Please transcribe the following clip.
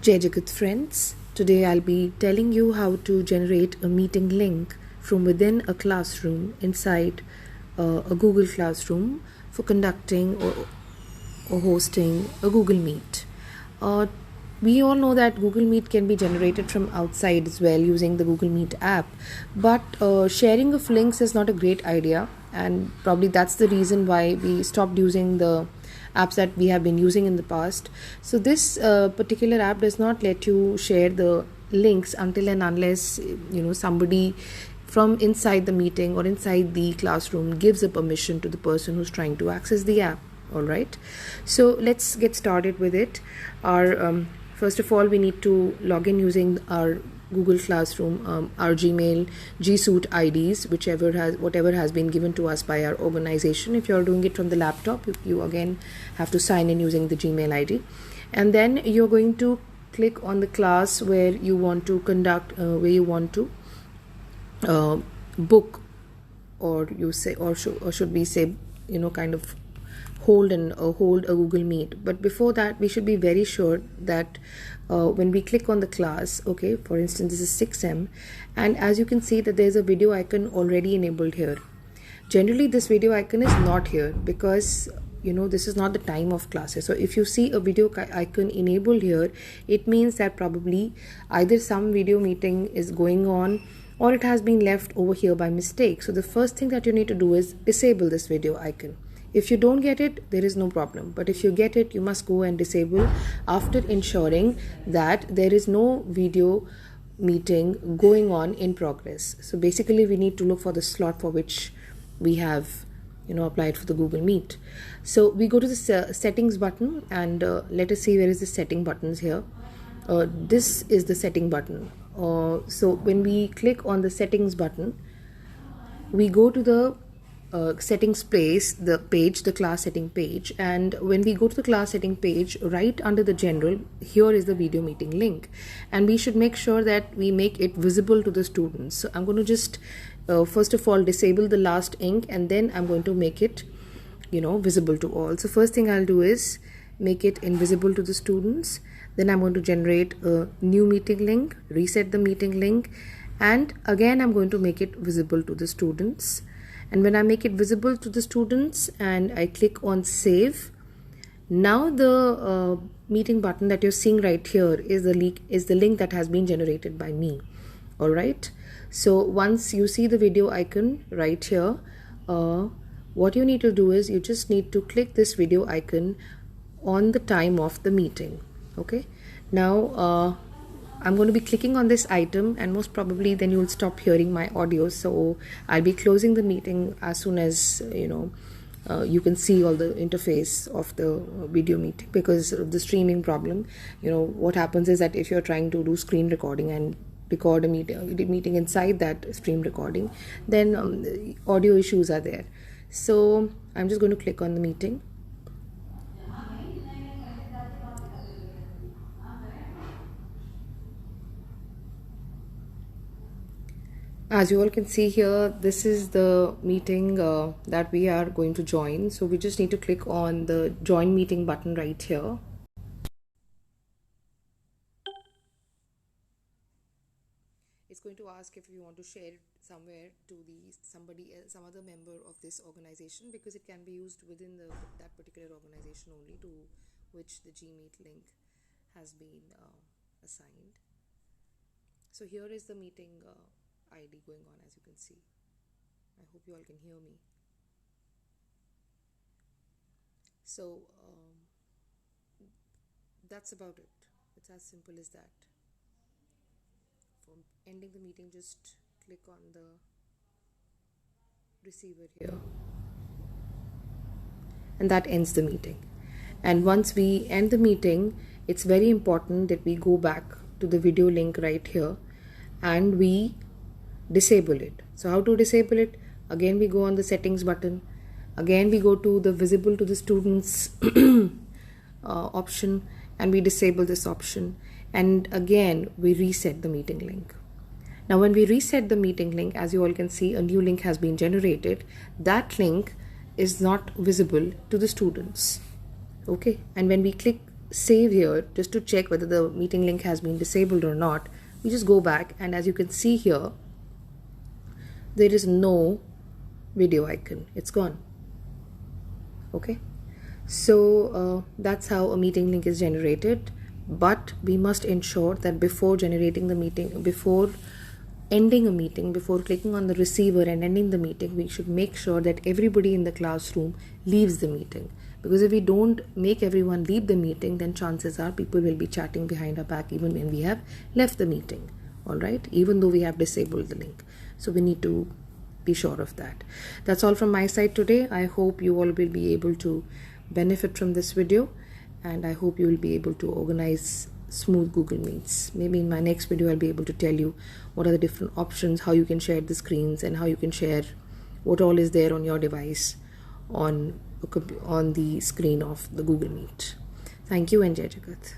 Jai Jagat friends, today I'll be telling you how to generate a meeting link from within a classroom inside a Google Classroom for conducting or hosting a Google Meet. We all know that Google Meet can be generated from outside as well using the Google Meet app, but sharing of links is not a great idea, and probably that's the reason why we stopped using the apps that we have been using in the past. So this particular app does not let you share the links until and unless somebody from inside the meeting or inside the classroom gives a permission to the person who's trying to access the app. All right, so let's get started with it. Our first of all, we need to log in using our Google Classroom, our Gmail, G Suite IDs, whatever has been given to us by our organization. If you're doing it from the laptop, you again have to sign in using the Gmail ID, and then you're going to click on the class where you want to conduct, where you want to book, or should we say, kind of hold a Google Meet. But before that, we should be very sure that when we click on the class, okay, for instance, this is 6M, and as you can see that there's a video icon already enabled here. Generally, this video icon is not here because this is not the time of classes. So if you see a video icon enabled here, it means that probably either some video meeting is going on or it has been left over here by mistake. So the first thing that you need to do is disable this video icon. If you don't get it, there is no problem. But if you get it, you must go and disable after ensuring that there is no video meeting going on in progress. So basically, we need to look for the slot for which we have applied for the Google Meet. So we go to the settings button, and let us see where is the setting buttons here. This is the setting button. So when we click on the settings button, we go to the settings place, the class setting page, and when we go to the class setting page, right under the general, here is the video meeting link, and we should make sure that we make it visible to the students. So I'm going to just first of all disable the last ink, and then I'm going to make it visible to all. So first thing I'll do is make it invisible to the students. Then I'm going to generate a new meeting link, reset the meeting link, and again I'm going to make it visible to the students. And when I make it visible to the students and I click on save, now the meeting button that you're seeing right here is the link that has been generated by me. All right, so once you see the video icon right here, what you need to do is you just need to click this video icon on the time of the meeting. Okay, now I'm going to be clicking on this item, and most probably then you'll stop hearing my audio. So I'll be closing the meeting as soon as you can see all the interface of the video meeting, because of the streaming problem. What happens is that if you're trying to do screen recording and record a meeting inside that stream recording, then audio issues are there. So I'm just going to click on the meeting. As you all can see here, this is the meeting that we are going to join. So we just need to click on the join meeting button right here. It's going to ask if you want to share it somewhere to some other member of this organization, because it can be used within that particular organization only, to which the Gmeet link has been assigned. So here is the meeting ID going on, as you can see. I hope you all can hear me. So that's about it. It's as simple as that. For ending the meeting, just click on the receiver here, and that ends the meeting. And once we end the meeting, it's very important that we go back to the video link right here and we disable it. So how to disable it? Again, we go on the settings button. Again, we go to the visible to the students option, and we disable this option. And again, we reset the meeting link. Now, when we reset the meeting link, as you all can see, a new link has been generated. That link is not visible to the students. Okay, and when we click save here, just to check whether the meeting link has been disabled or not, we just go back, and as you can see here, there is no video icon. It's gone. Okay, so that's how a meeting link is generated. But we must ensure that before generating the meeting, before ending a meeting, before clicking on the receiver and ending the meeting, we should make sure that everybody in the classroom leaves the meeting. Because if we don't make everyone leave the meeting, then chances are people will be chatting behind our back even when we have left the meeting. All right, even though we have disabled the link. So we need to be sure of that. That's all from my side today. I hope you all will be able to benefit from this video, and I hope you will be able to organize smooth Google Meets. Maybe in my next video I'll be able to tell you what are the different options, how you can share the screens, and how you can share what all is there on your device on the screen of the Google Meet. Thank you, and Jai Jagat.